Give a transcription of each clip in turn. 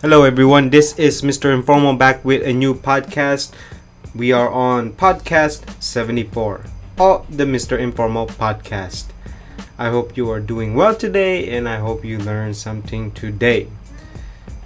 Hello, everyone. This is Mr. Informal back with a new podcast. We are on podcast 74 of the Mr. Informal Podcast. I hope you are doing well today and I hope you learned something today.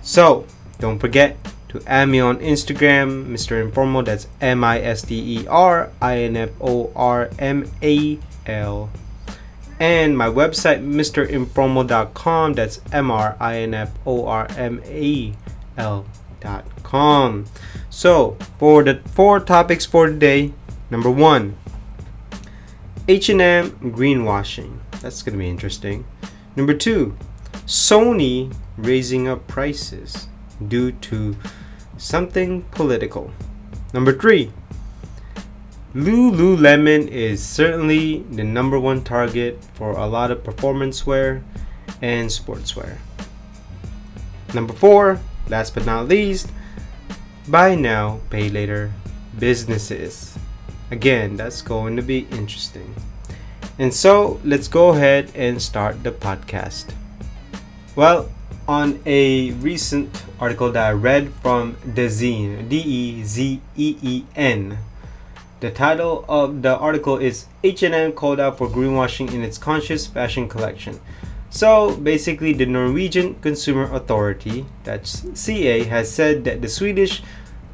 So, don't forget to add me on Instagram, Mr. Informal. That's MisterInformal. And my website, mrinformal.com. That's MRINFORMAL.com. So, for the 4 topics for today, number 1, H&M greenwashing. That's going to be interesting. Number 2, Sony raising up prices due to something political. Number 3, Lululemon is certainly the number 1 target for a lot of performance wear and sportswear. Number 4, last but not least, buy now, pay later businesses. Again, that's going to be interesting. And so, let's go ahead and start the podcast. Well, on a recent article that I read from Dezeen, Dezeen, the title of the article is H&M called out for greenwashing in its conscious fashion collection. So basically, the Norwegian Consumer Authority, that's CA, has said that the Swedish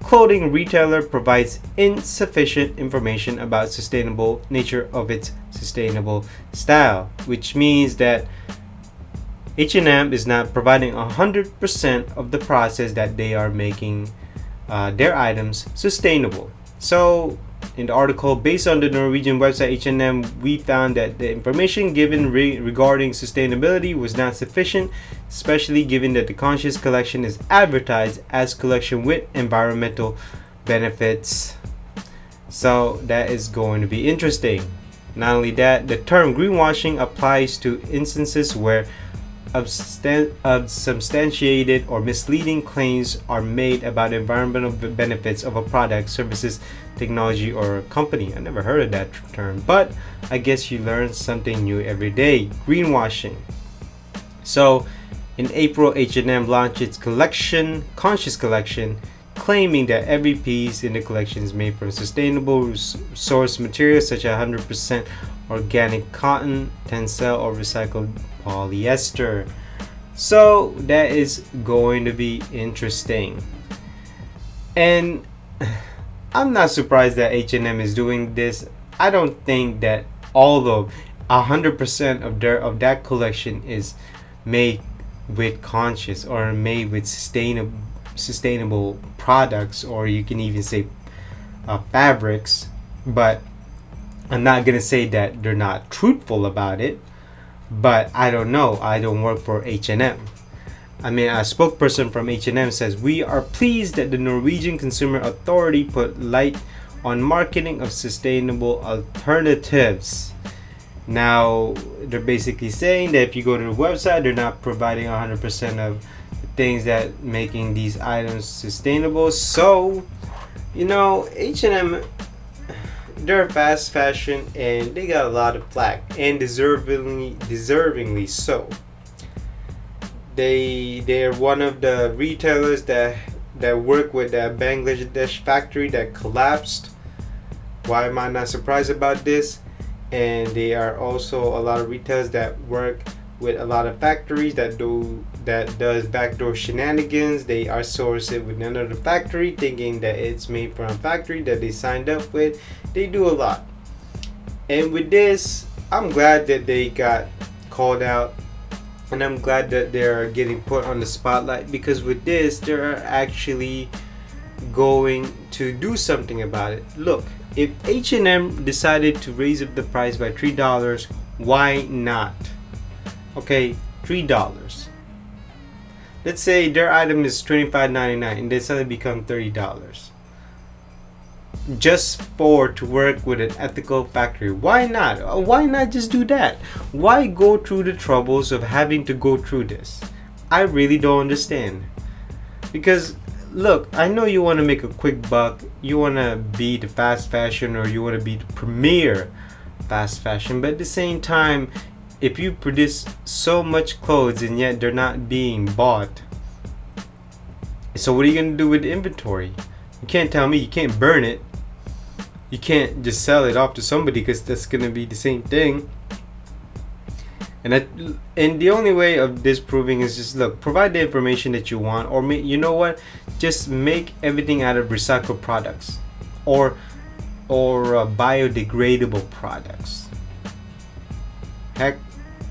clothing retailer provides insufficient information about sustainable nature of its sustainable style, which means that H&M is not providing 100% of the process that they are making their items sustainable. So in the article, based on the Norwegian website H&M, we found that the information given regarding sustainability was not sufficient, especially given that the conscious collection is advertised as collection with environmental benefits. So that is going to be interesting. Not only that, the term greenwashing applies to instances where substantiated or misleading claims are made about environmental benefits of a product, services, technology, or company. I never heard of that term, but I guess you learn something new every day. Greenwashing. So, in April, H&M launched its collection, Conscious Collection, claiming that every piece in the collection is made from sustainable source materials such as 100% organic cotton, tencel, or recycled polyester. So that is going to be interesting. And I'm not surprised that H&M is doing this. I don't think that all of 100% of that collection is made with conscious or made with sustainable products, or you can even say fabrics. But I'm not gonna say that they're not truthful about it, but I don't know. I don't work for H&M. I mean, a spokesperson from H&M says, "We are pleased that the Norwegian Consumer Authority put light on marketing of sustainable alternatives." Now, they're basically saying that if you go to the website, they're not providing 100% of the things that making these items sustainable. So, H&M, they're fast fashion and they got a lot of flack, and deservingly so. They're one of the retailers that work with that Bangladesh factory that collapsed. Why am I not surprised about this? And they are also a lot of retailers that work with a lot of factories that does backdoor shenanigans. They are sourced with another factory thinking that it's made from a factory that they signed up with. They do a lot. And with this, I'm glad that they got called out, and I'm glad that they're getting put on the spotlight, because with this, they're actually going to do something about it. Look, if H&M decided to raise up the price by $3, why not? Okay, $3. Let's say their item is $25.99 and they suddenly become $30. Just to work with an ethical factory. Why not? Why not just do that? Why go through the troubles of having to go through this? I really don't understand. Because look, I know you want to make a quick buck. You want to be the fast fashion, or you want to be the premier fast fashion. But at the same time, if you produce so much clothes and yet they're not being bought, So what are you going to do with the inventory? You can't tell me you can't burn it. You can't just sell it off to somebody, because that's going to be the same thing. And the only way of disproving is just, look, provide the information that you want, or you know what, just make everything out of recycled products or biodegradable products. Heck,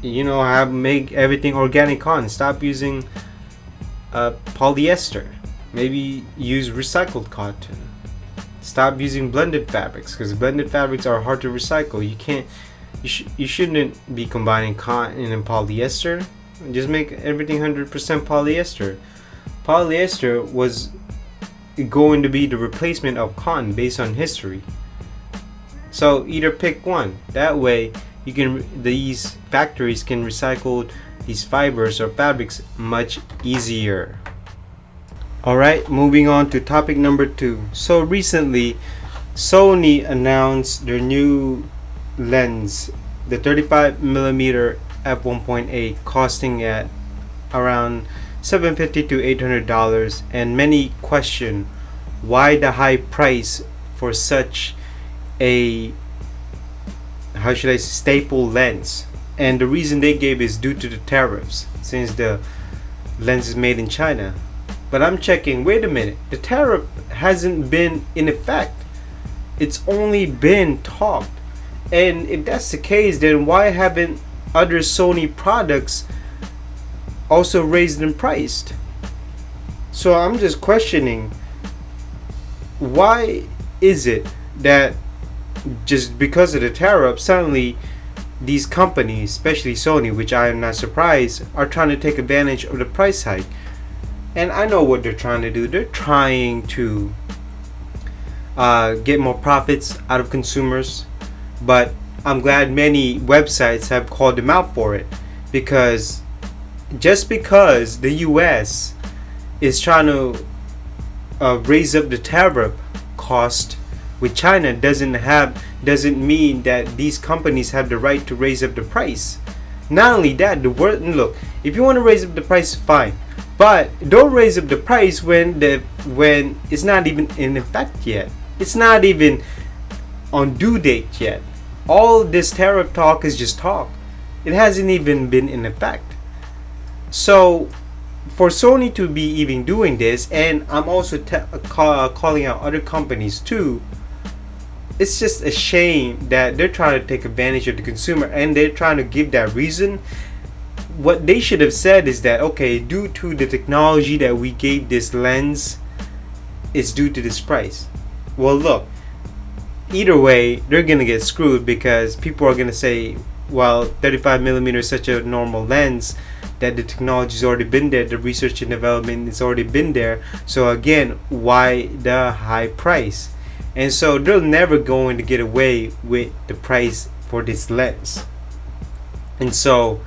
make everything organic cotton. Stop using polyester. Maybe use recycled cotton. Stop using blended fabrics, because blended fabrics are hard to recycle. You shouldn't be combining cotton and polyester. Just make everything 100% polyester. Polyester was going to be the replacement of cotton based on history. So either pick one. That way these factories can recycle these fibers or fabrics much easier. Alright, moving on to topic number 2. So recently, Sony announced their new lens, the 35mm f1.8, costing at around $750 to $800, and many question why the high price for such a, staple lens. And the reason they gave is due to the tariffs, since the lens is made in China. But I'm checking, wait a minute, the tariff hasn't been in effect. It's only been talked. And if that's the case, then why haven't other Sony products also raised in price? So I'm just questioning, why is it that just because of the tariff, suddenly these companies, especially Sony, which I am not surprised, are trying to take advantage of the price hike? And I know what they're trying to do. They're trying to get more profits out of consumers. But I'm glad many websites have called them out for it, because just because the US is trying to raise up the tariff cost with China doesn't mean that these companies have the right to raise up the price. Not only that, look, if you want to raise up the price, fine, but don't raise up the price when it's not even in effect yet. It's not even on due date yet. All this tariff talk is just talk. It hasn't even been in effect. So for Sony to be even doing this, and I'm also calling out other companies too, it's just a shame that they're trying to take advantage of the consumer, and they're trying to give that reason. What they should have said is that, okay, due to the technology that we gave this lens, it's due to this price. Well, look, either way, they're gonna get screwed, because people are gonna say, well, 35mm is such a normal lens that the technology's already been there, the research and development has already been there. So again, why the high price? And so they're never going to get away with the price for this lens. And so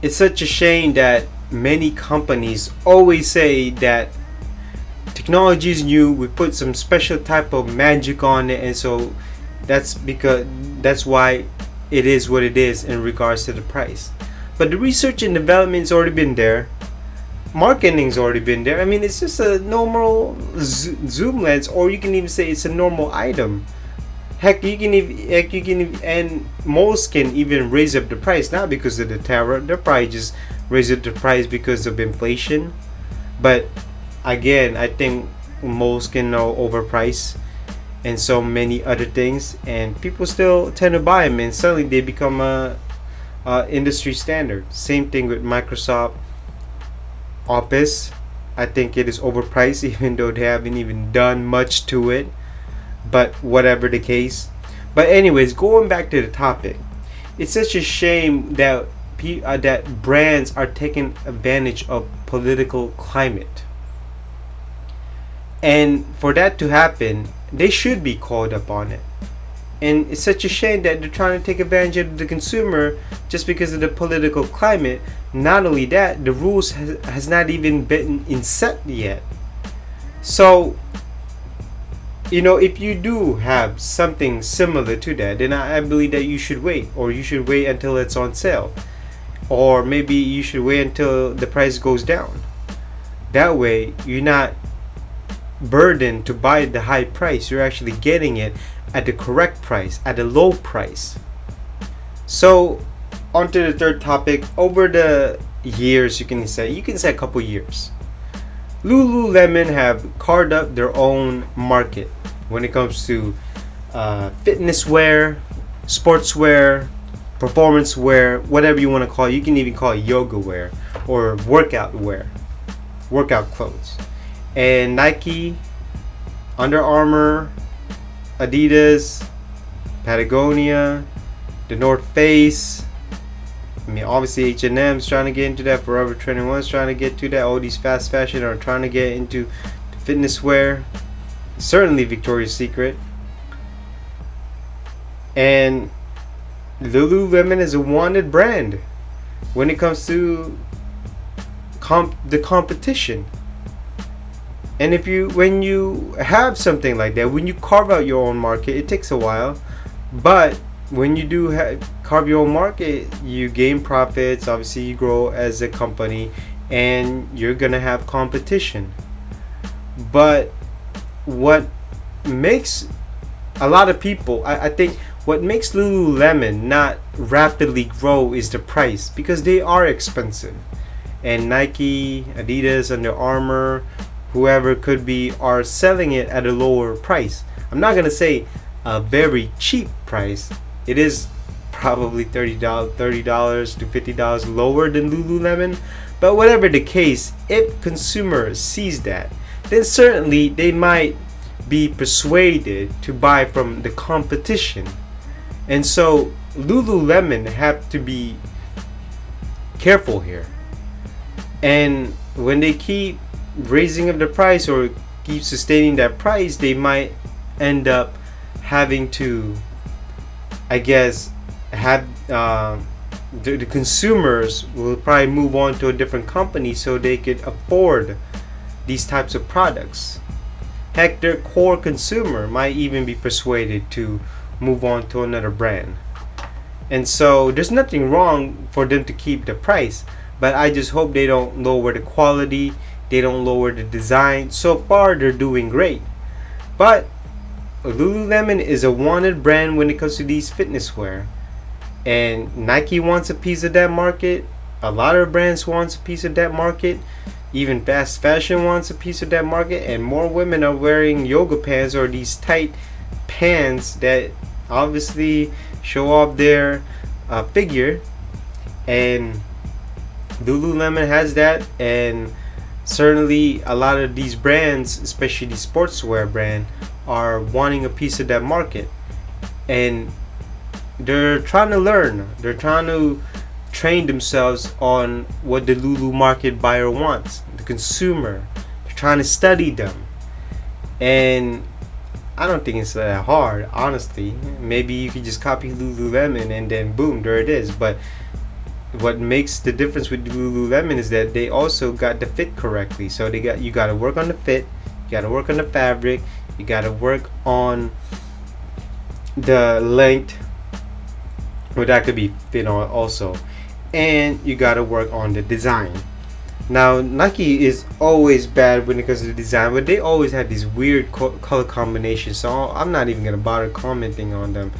it's such a shame that many companies always say that technology is new, we put some special type of magic on it, and so that's why it is what it is in regards to the price. But the research and development has already been there. Marketing's already been there. I mean, it's just a normal zoom lens, or you can even say it's a normal item. Heck, and most can even raise up the price, not because of the tariff. They'll probably just raise up the price because of inflation. But again, I think most can know overprice and so many other things, and people still tend to buy them, and suddenly they become a industry standard. Same thing with Microsoft Office. I think it is overpriced, even though they haven't even done much to it. But whatever the case. But anyways, going back to the topic, it's such a shame that that brands are taking advantage of political climate. And for that to happen, they should be called up on it. And it's such a shame that they're trying to take advantage of the consumer just because of the political climate. Not only that, the rules has not even been set yet. So, if you do have something similar to that, then I believe that you should wait. Or you should wait until it's on sale. Or maybe you should wait until the price goes down. That way, you're not burdened to buy the high price. You're actually getting it at the correct price, at a low price. So, on to the third topic. Over the years, you can say a couple years, Lululemon have carved up their own market when it comes to fitness wear, sportswear, performance wear, whatever you want to call it. You can even call it yoga wear or workout wear, workout clothes. And Nike, Under Armour, Adidas, Patagonia, the North Face. I mean, obviously H&M's trying to get into that. Forever 21's trying to get to that. All these fast fashion are trying to get into fitness wear. Certainly Victoria's Secret. And Lululemon is a wanted brand when it comes to the competition. And when you have something like that, when you carve out your own market, it takes a while. But when you do carve your own market, you gain profits. Obviously, you grow as a company, and you're gonna have competition. But what makes a lot of people, I think, what makes Lululemon not rapidly grow is the price, because they are expensive. And Nike, Adidas, Under Armour, whoever could be, are selling it at a lower price. I'm not gonna say a very cheap price. It is probably $30 to $50 lower than Lululemon. But whatever the case, if consumers sees that, then certainly they might be persuaded to buy from the competition. And so Lululemon have to be careful here. And when they keep raising up the price or keep sustaining that price, they might end up having to, I guess, have the consumers will probably move on to a different company so they could afford these types of products. Heck, their core consumer might even be persuaded to move on to another brand. And so there's nothing wrong for them to keep the price, but I just hope they don't lower the quality, they don't lower the design. So far they're doing great. But Lululemon is a wanted brand when it comes to these fitness wear. And Nike wants a piece of that market. A lot of brands wants a piece of that market. Even fast fashion wants a piece of that market. And more women are wearing yoga pants or these tight pants that obviously show off their figure. And Lululemon has that. And certainly a lot of these brands, especially the sportswear brand, are wanting a piece of that market. And they're trying to learn. They're trying to train themselves on what the Lulu market buyer wants, the consumer. They're trying to study them. And I don't think it's that hard, honestly. Maybe you could just copy Lululemon and then boom, there it is. But what makes the difference with Lululemon is that they also got the fit correctly. So you got to work on the fit, you got to work on the fabric, you got to work on the length, or that could be fit on also, and you got to work on the design. Now Nike is always bad when it comes to the design, but they always had these weird color combinations, so I'm not even gonna bother commenting on them.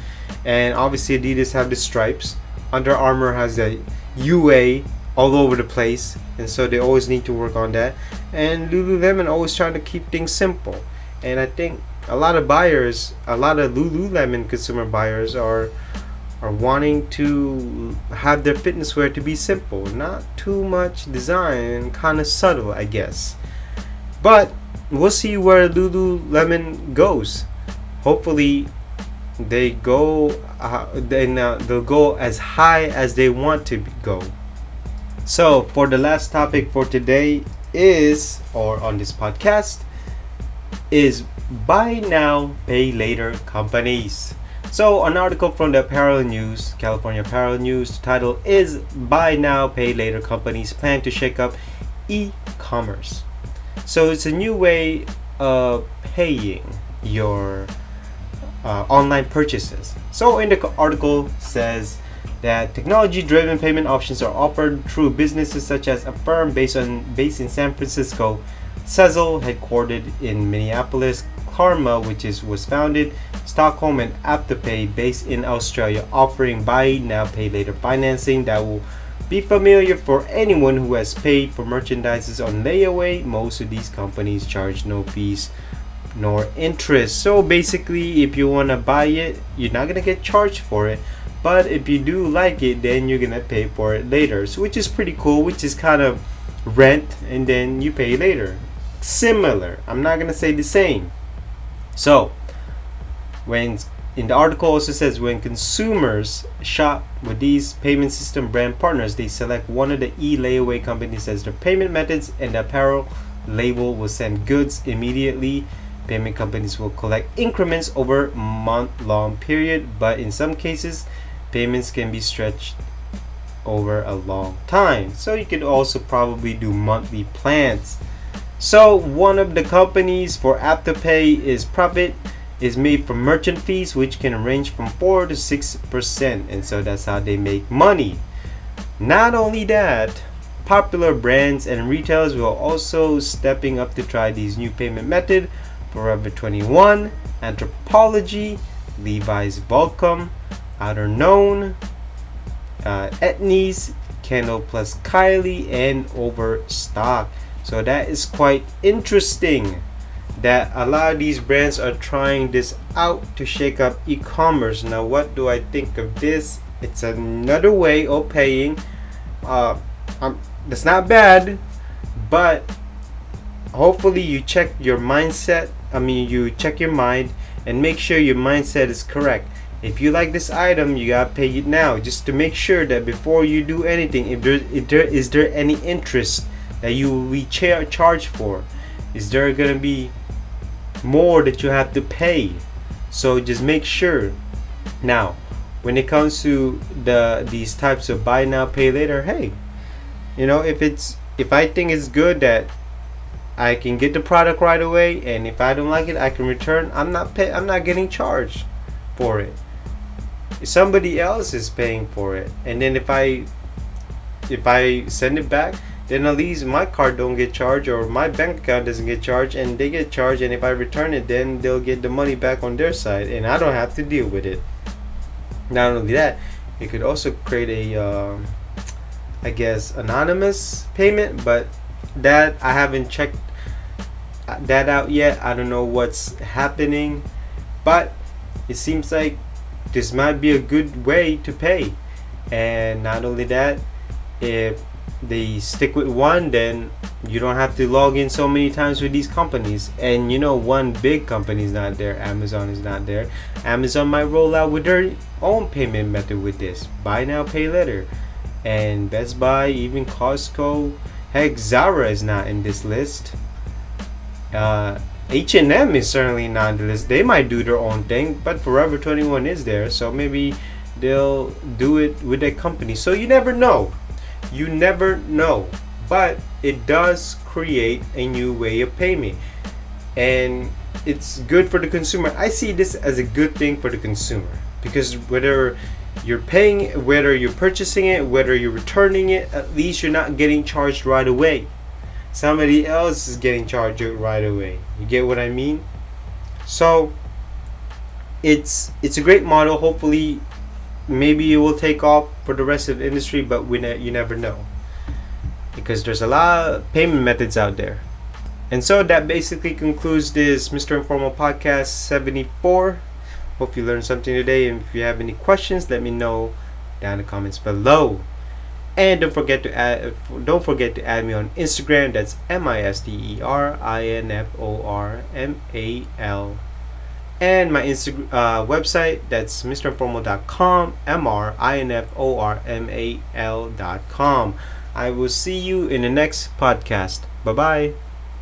And obviously Adidas have the stripes, Under Armour has the UA all over the place, and so they always need to work on that. And Lululemon always trying to keep things simple. And I think a lot of Lululemon consumer buyers are wanting to have their fitness wear to be simple, not too much design, kind of subtle, I guess. But we'll see where Lululemon goes. Hopefully they go they'll go as high as they want to go. So for the last topic for today is, or on this podcast, is buy now, pay later companies. So an article from the Apparel News, California Apparel News, the title is Buy Now, Pay Later Companies Plan to Shake Up E-Commerce. So it's a new way of paying your online purchases. So in the article says that technology-driven payment options are offered through businesses such as Affirm, based in San Francisco, Sezzle, headquartered in Minneapolis, Karma, which was founded Stockholm, and Afterpay, based in Australia, offering buy now pay later financing that will be familiar for anyone who has paid for merchandises on layaway. Most of these companies charge no fees nor interest. So basically, if you want to buy it, you're not gonna get charged for it. But if you do like it, then you're gonna pay for it later. So which is pretty cool, which is kind of rent and then you pay later. Similar. I'm not gonna say the same. So when in the article also says when consumers shop with these payment system brand partners, they select one of the e-layaway companies as their payment methods, and the apparel label will send goods immediately. Payment companies will collect increments over a month-long period, but in some cases payments can be stretched over a long time. So you could also probably do monthly plans. So one of the companies for Afterpay is profit is made from merchant fees, which can range from 4 to 6%, and so that's how they make money. Not only that, popular brands and retailers will also stepping up to try these new payment method. Forever 21, Anthropology, Levi's Volcom, Outer Known, Etnies, Kendall plus Kylie, and Overstock. So that is quite interesting that a lot of these brands are trying this out to shake up e-commerce. Now what do I think of this? It's another way of paying. That's not bad, but hopefully you check your mindset. You check your mind and make sure your mindset is correct. If you like this item, you gotta pay it now, just to make sure that before you do anything, if there is there any interest that you will be charged for, is there gonna be more that you have to pay? So just make sure. Now when it comes to these types of buy now pay later, hey, if I think it's good that I can get the product right away, and if I don't like it I can return, I'm not getting charged for it. Somebody else is paying for it, and then if I send it back, then at least my card don't get charged, or my bank account doesn't get charged, and they get charged, and if I return it, then they'll get the money back on their side and I don't have to deal with it. Not only that, it could also create a anonymous payment, but that I haven't checked that out yet. I don't know what's happening, but it seems like this might be a good way to pay. And not only that, if they stick with one, then you don't have to log in so many times with these companies. And one big company is not there. Amazon is not there. Amazon might roll out with their own payment method with this buy now pay later. And Best Buy, even Costco, heck, Zara is not in this list. H&M is certainly not on the list. They might do their own thing, but Forever 21 is there, so maybe they'll do it with their company. So you never know. But it does create a new way of payment, and it's good for the consumer. I see this as a good thing for the consumer, because whether you're paying, whether you're purchasing it, whether you're returning it, at least you're not getting charged right away. Somebody else is getting charged right away. You get what I mean? So it's a great model. Hopefully maybe it will take off for the rest of the industry, but you never know, because there's a lot of payment methods out there. And so that basically concludes this Mr. Informal Podcast 74. Hope you learned something today, and if you have any questions, let me know down in the comments below. And don't forget to add me on Instagram. That's MisterInformal. And my website, that's mrinformal.com, MRINFORMAL.com. I will see you in the next podcast. Bye bye.